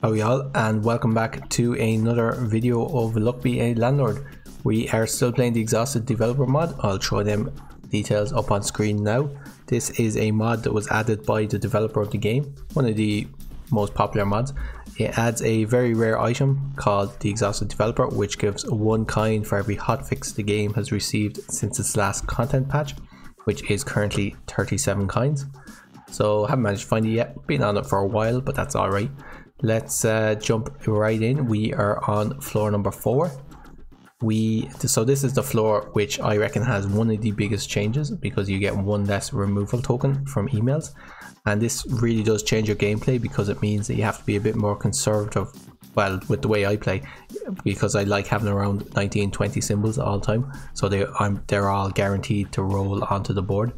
Hello y'all, and welcome back to another video of Luck Be a Landlord. We are still playing the exhausted developer mod. I'll show them details up on screen now. This is a mod that was added by the developer of the game, one of the most popular mods. It adds a very rare item called the exhausted developer, which gives one coin for every hotfix the game has received since its last content patch, which is currently 37 coins. So I haven't managed to find it yet, been on it for a while, but that's alright. Let's jump right in. We are on floor number 4. So this is the floor which I reckon has one of the biggest changes, because you get one less removal token from emails, and this really does change your gameplay because it means that you have to be a bit more conservative, well, with the way I play, because I like having around 19-20 symbols all the time, so they're all guaranteed to roll onto the board.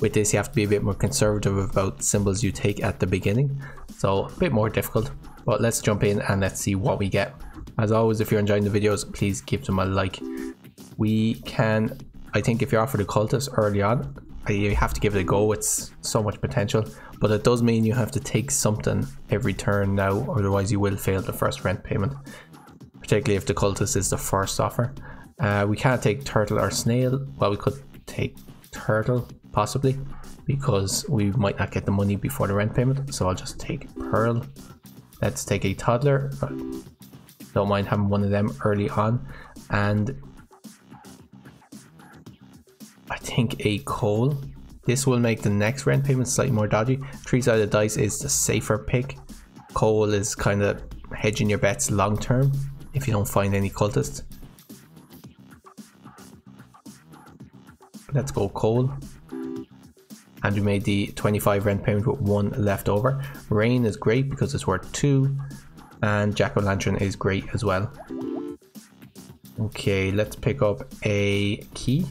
With this you have to be a bit more conservative about symbols you take at the beginning, so a bit more difficult. But let's jump in and let's see what we get. As always, if you're enjoying the videos, please give them a like. We can, I think if you're offered a cultist early on, you have to give it a go. It's so much potential, but it does mean you have to take something every turn now, otherwise you will fail the first rent payment, particularly if the cultist is the first offer. We can't take turtle or snail. Well, we could take turtle possibly, because we might not get the money before the rent payment, so I'll just take pearl. Let's take a toddler. Don't mind having one of them early on. And I think a coal. This will make the next rent payment slightly more dodgy. 3-sided dice is the safer pick. Coal is kind of hedging your bets long term if you don't find any cultists. Let's go coal. And we made the 25 rent payment with 1 left over. Rain is great because it's worth 2, and jack-o'-lantern is great as well. Okay, let's pick up a key.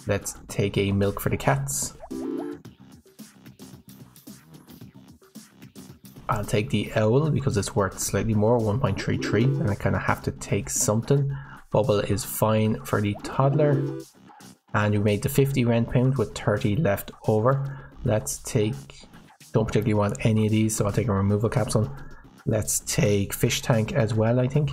Let's take a milk for the cats. I'll take the owl because it's worth slightly more, 1.33, and I kind of have to take something. Bubble is fine for the toddler. And we made the 50 rent payment with 30 left over. Let's take, don't particularly want any of these, so I'll take a removal capsule. Let's take fish tank as well, I think.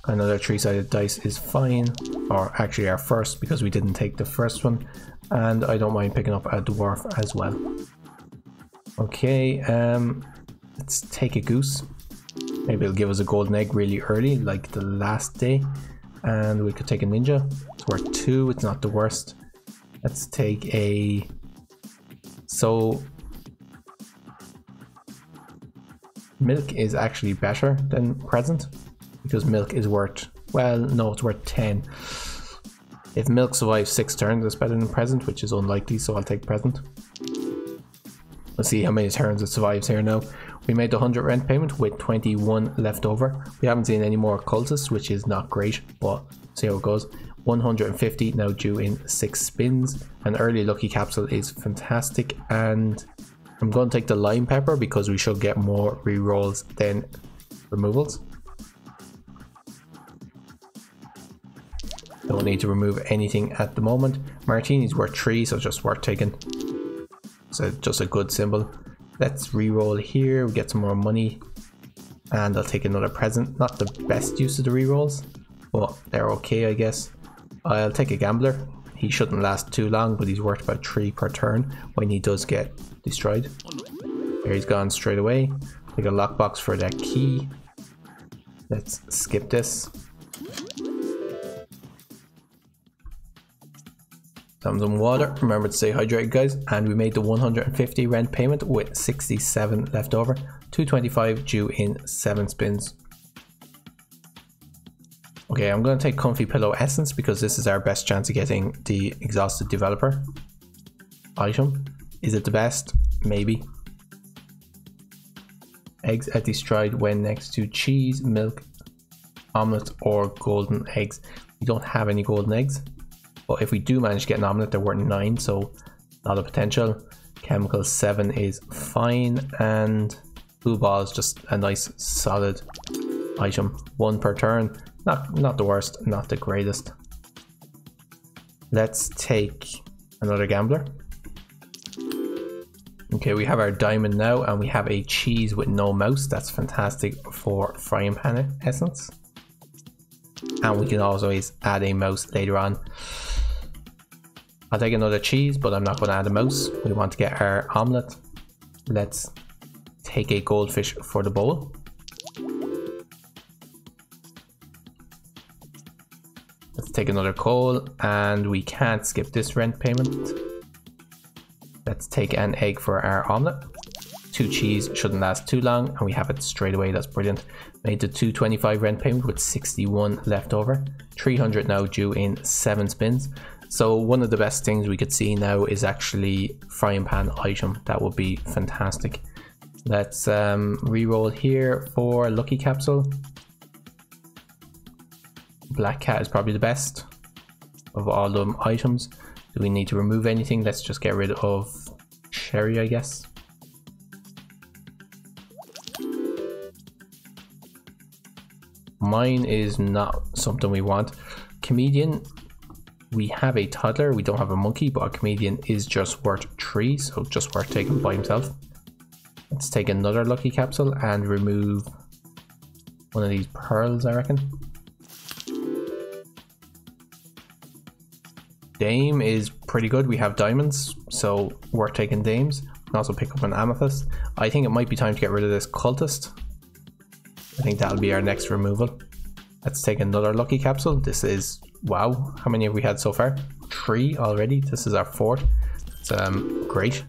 Another 3-sided dice is fine, or actually our first, because we didn't take the first one. And I don't mind picking up a dwarf as well. Okay, let's take a goose. Maybe it'll give us a golden egg really early, like the last day. And we could take a ninja. It's worth 2, it's not the worst. Let's take a... So... milk is actually better than present, because milk is worth... well, no, it's worth 10. If milk survives 6 turns, it's better than present, which is unlikely, so I'll take present. Let's see how many turns it survives here now. We made the 100 rent payment with 21 left over. We haven't seen any more cultists, which is not great, but see how it goes. 150 now due in 6 spins. An early lucky capsule is fantastic, and I'm going to take the lime pepper because we should get more rerolls than removals. Don't need to remove anything at the moment. Martini's worth 3, so just worth taking. So just a good symbol. Let's reroll here, we get some more money, and I'll take another present. Not the best use of the rerolls, but they're okay, I guess. I'll take a gambler. He shouldn't last too long, but he's worth about 3 per turn when he does get destroyed. There, he's gone straight away. Take a lockbox for that key. Let's skip this. Some water, remember to stay hydrated guys. And we made the 150 rent payment with 67 left over, 225 due in 7 spins. Okay, I'm going to take comfy pillow essence because this is our best chance of getting the exhausted developer item. Is it the best? Maybe. Eggs at destroyed when next to cheese, milk, omelette or golden eggs. We don't have any golden eggs. But if we do manage to get an omelette, they're worth 9, so a lot of potential. Chemical 7 is fine, and blue ball is just a nice solid item. 1 per turn, not the worst, not the greatest. Let's take another gambler. Okay, we have our diamond now, and we have a cheese with no mouse. That's fantastic for frying pan essence. And we can always add a mouse later on. I'll take another cheese, but I'm not going to add a mouse. We want to get our omelette. Let's take a goldfish for the bowl. Let's take another coal, and we can't skip this rent payment. Let's take an egg for our omelette. 2 cheese shouldn't last too long, and we have it straight away. That's brilliant. Made the 225 rent payment with 61 left over. 300 now due in 7 spins. So one of the best things we could see now is actually frying pan item. That would be fantastic. Let's re-roll here for lucky capsule. Black cat is probably the best of all the items. Do we need to remove anything? Let's just get rid of cherry, I guess. Mine is not something we want. Comedian, we have a toddler, we don't have a monkey, but a comedian is just worth 3, so just worth taking by himself. Let's take another lucky capsule and remove one of these pearls, I reckon. Dame is pretty good. We have diamonds, so worth taking dames. Can also pick up an amethyst. I think it might be time to get rid of this cultist. I think that'll be our next removal. Let's take another lucky capsule. This is, wow, how many have we had so far? 3 already. This is our 4th. It's great.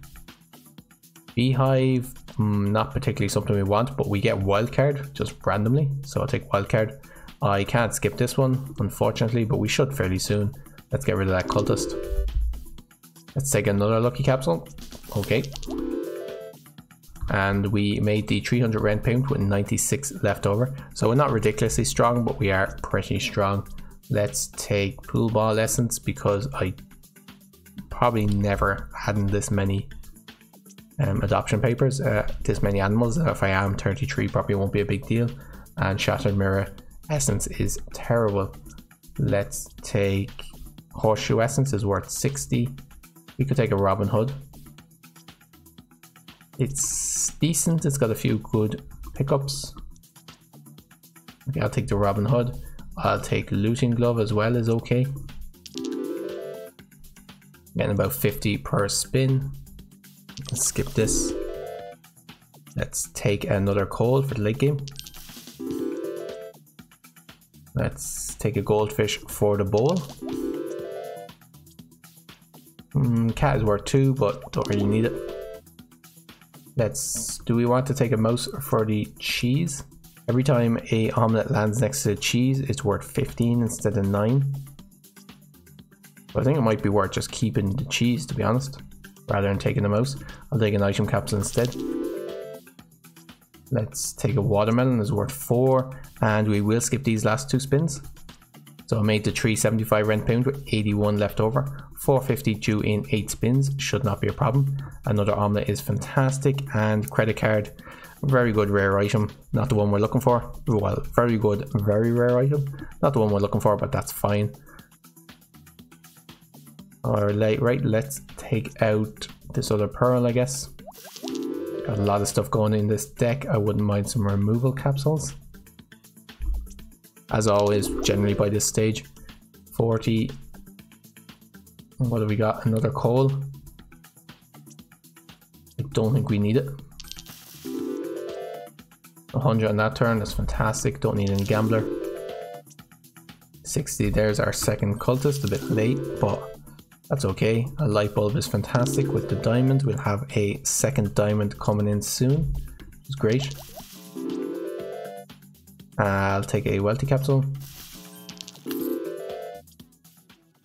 Beehive, not particularly something we want, but we get wildcard just randomly, so I'll take wildcard. I can't skip this one, unfortunately, but we should fairly soon. Let's get rid of that cultist. Let's take another lucky capsule. Okay. And we made the 300 rent payment with 96 left over. So we're not ridiculously strong, but we are pretty strong. Let's take pool ball essence because I probably never had this many adoption papers, this many animals. If I am 33, probably won't be a big deal. And shattered mirror essence is terrible. Let's take horseshoe essence, is worth 60. We could take a Robin Hood. It's decent, it's got a few good pickups. Okay, I'll take the Robin Hood. I'll take looting glove as well, is okay. Getting about 50 per spin. Let's skip this. Let's take another coal for the late game. Let's take a goldfish for the bowl. Cat is worth 2, but don't really need it. Do we want to take a mouse for the cheese? Every time a omelette lands next to the cheese, it's worth 15 instead of 9. So I think it might be worth just keeping the cheese, to be honest, rather than taking the mouse. I'll take an item capsule instead. Let's take a watermelon, is worth 4, and we will skip these last 2 spins. So I made the 375 rent payment with 81 left over. 450 due in 8 spins, should not be a problem. Another omelette is fantastic, and credit card, very good rare item, not the one we're looking for. Well, very good, very rare item, not the one we're looking for, but that's fine. Alright, right, let's take out this other pearl, I guess. Got a lot of stuff going in this deck. I wouldn't mind some removal capsules. As always, generally by this stage. 40. What have we got? Another coal. I don't think we need it. 100 on that turn, that's fantastic. Don't need any gambler. 60, there's our second cultist, a bit late, but that's okay. A light bulb is fantastic with the diamond. We'll have a second diamond coming in soon. It's great. I'll take a wealthy capsule.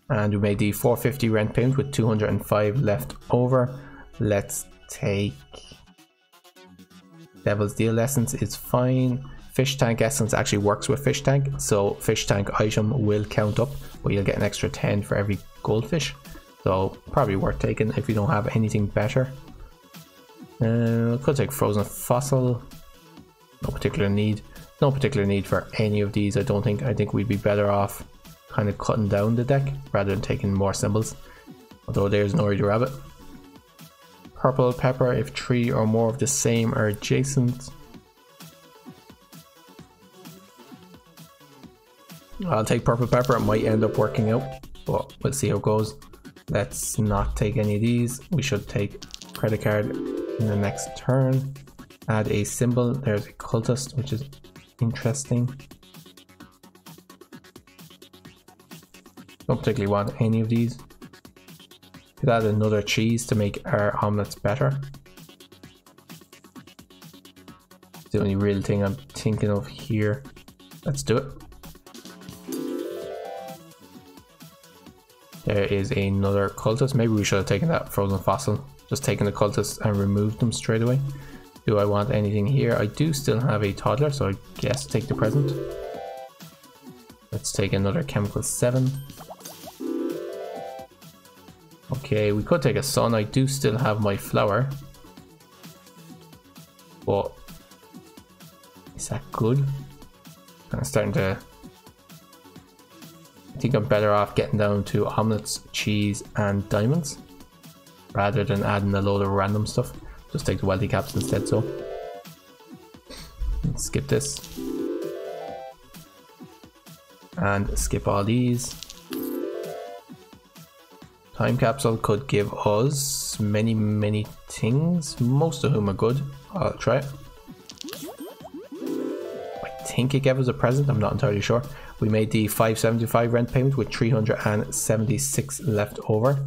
And we made the 450 rent payment with 205 left over. Let's take Devil's Deal essence, it's fine. Fish tank essence actually works with fish tank, so fish tank item will count up, but you'll get an extra 10 for every goldfish. So probably worth taking if you don't have anything better. Could take frozen fossil. No particular need. No particular need for any of these, I don't think. I think we'd be better off kind of cutting down the deck rather than taking more symbols. Although there's Nori the rabbit. Purple pepper if 3 or more of the same are adjacent. I'll take purple pepper, it might end up working out, but we'll see how it goes. Let's not take any of these. We should take credit card in the next turn. Add a symbol. There's a cultist, which is interesting. Don't particularly want any of these. Could add another cheese to make our omelets better. It's the only real thing I'm thinking of here. Let's do it. There is another cultist. Maybe we should have taken that frozen fossil. Just taken the cultist and removed them straight away. Do I want anything here? I do still have a toddler, so I guess take the present. Let's take another chemical 7. Okay, we could take a sun. I do still have my flower. But is that good? I'm starting to... I think I'm better off getting down to omelets, cheese and diamonds rather than adding a load of random stuff. Just take the wealthy caps instead. So let's skip this and skip all these. Time capsule could give us many things, most of whom are good. I'll try it. I think it gave us a present, I'm not entirely sure. We made the 575 rent payment with 376 left over.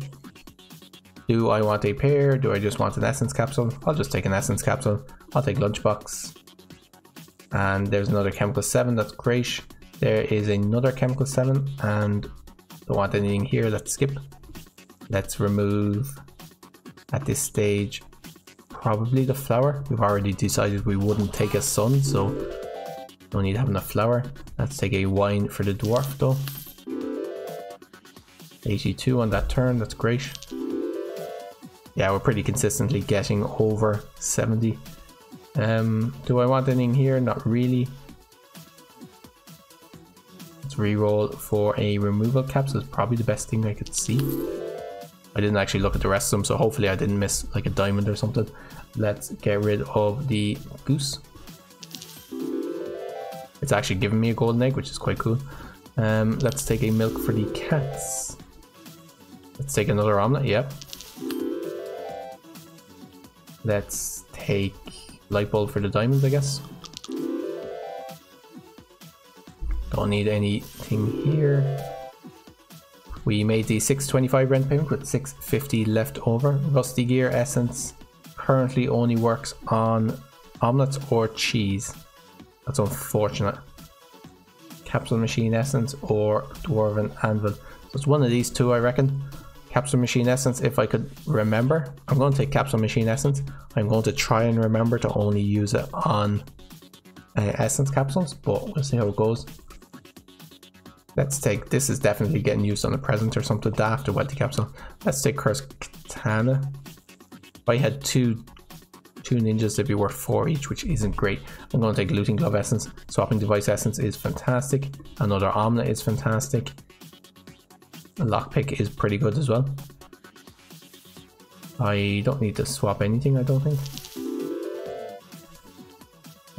Do I want a pair? Do I just want an essence capsule? I'll just take an essence capsule. I'll take lunchbox. And there's another chemical 7, that's great. There is another chemical 7 and don't want anything here, let's skip. Let's remove, at this stage, probably the flower. We've already decided we wouldn't take a sun, so no need having a flower. Let's take a wine for the dwarf though. 82 on that turn, that's great. Yeah, we're pretty consistently getting over 70. Do I want anything here? Not really. Let's re-roll for a removal capsule. It's probably the best thing I could see. I didn't actually look at the rest of them, so hopefully I didn't miss like a diamond or something. Let's get rid of the goose. It's actually giving me a golden egg, which is quite cool. Let's take a milk for the cats. Let's take another omelette, yep. Let's take light bulb for the diamonds, I guess. Don't need anything here. We made the 625 rent payment with 650 left over. Rusty gear essence currently only works on omelets or cheese. That's unfortunate. Capsule machine essence or dwarven anvil. So it's one of these two, I reckon. Capsule machine essence, if I could remember. I'm going to take capsule machine essence. I'm going to try and remember to only use it on essence capsules, but we'll see how it goes. Let's take, this is definitely getting used on a present or something daft, a wealthy capsule. Let's take Cursed Katana. If I had two ninjas, they'd be worth 4 each, which isn't great. I'm going to take looting glove essence. Swapping device essence is fantastic. Another omelette is fantastic. A lockpick is pretty good as well. I don't need to swap anything, I don't think.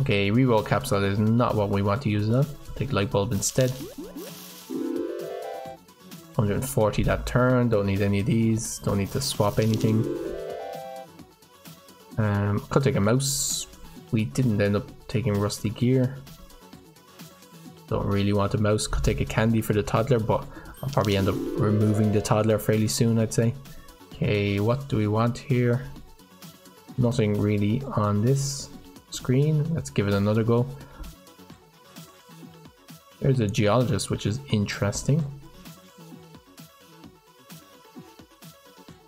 Okay, reroll capsule is not what we want to use now. I'll take light bulb instead. 140 that turn, don't need any of these, don't need to swap anything. Could take a mouse. We didn't end up taking rusty gear. Don't really want a mouse. Could take a candy for the toddler, but I'll probably end up removing the toddler fairly soon, I'd say. Okay, what do we want here? Nothing really on this screen. Let's give it another go. There's a geologist, which is interesting.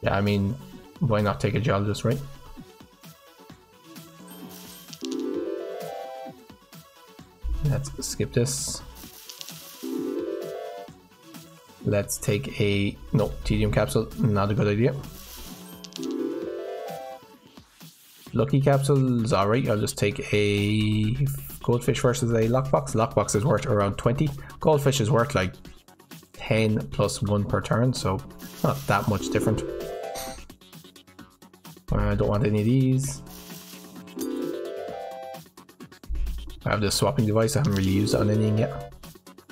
Yeah, I mean, why not take a geologist, right? Let's skip this. Let's take a, no, tedium capsule, not a good idea. Lucky capsules, alright, I'll just take a goldfish versus a lockbox. Lockbox is worth around 20. Goldfish is worth like 10 plus 1 per turn, so not that much different. I don't want any of these. I have the swapping device. I haven't really used it on anything yet.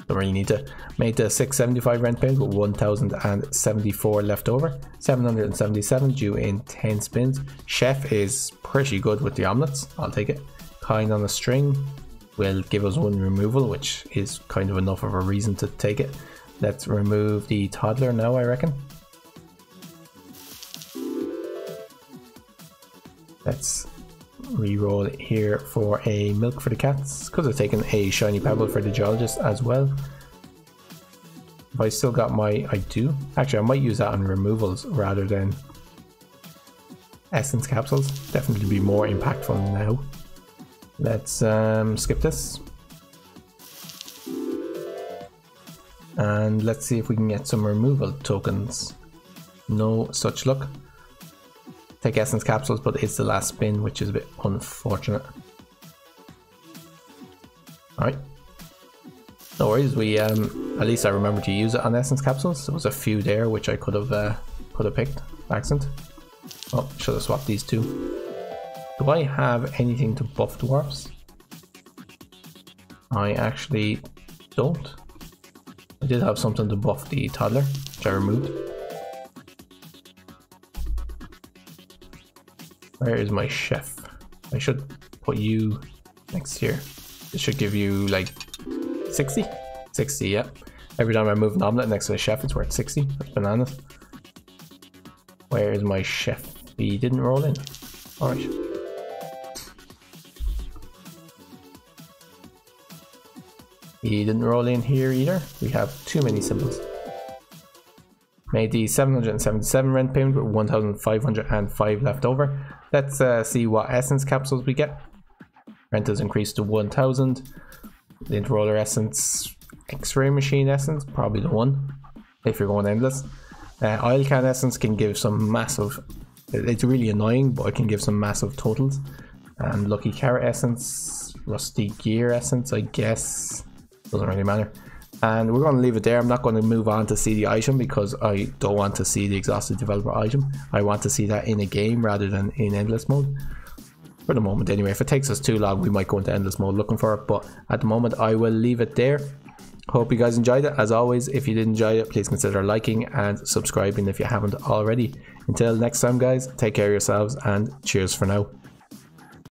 Don't really need to. Made the 675 rent payment with 1074 left over. 777 due in 10 spins. Chef is pretty good with the omelets. I'll take it. Kind on a string will give us 1 removal, which is kind of enough of a reason to take it. Let's remove the toddler now, I reckon. Let's re-roll it here for a milk for the cats, because I've taken a shiny pebble for the geologist as well. If I still got my, I do. Actually, I might use that on removals rather than essence capsules. Definitely be more impactful now. Let's skip this. And let's see if we can get some removal tokens. No such luck. Take essence capsules, but it's the last spin, which is a bit unfortunate. Alright. No worries, we at least I remember to use it on essence capsules. There was a few there which I could have picked by accident. Oh, should have swapped these two. Do I have anything to buff dwarfs? I actually don't. I did have something to buff the toddler, which I removed. Where is my chef? I should put you next here. This should give you like 60? 60, yeah. Every time I move an omelette next to the chef, it's worth 60. That's bananas. Where is my chef? He didn't roll in. Alright. He didn't roll in here either. We have too many symbols. Made the 777 rent payment with 1505 left over. Let's see what essence capsules we get. Rent has increased to 1000. Lint roller essence, X-ray machine essence, probably the one if you're going endless. Oil can essence can give some massive, it's really annoying, but it can give some massive totals. And lucky carrot essence, rusty gear essence, I guess, doesn't really matter. And we're going to leave it there. I'm not going to move on to see the item because I don't want to see the exhausted developer item. I want to see that in a game rather than in endless mode. For the moment anyway. If it takes us too long, we might go into endless mode looking for it. But at the moment, I will leave it there. Hope you guys enjoyed it. As always, if you did enjoy it, please consider liking and subscribing if you haven't already. Until next time, guys, take care of yourselves and cheers for now.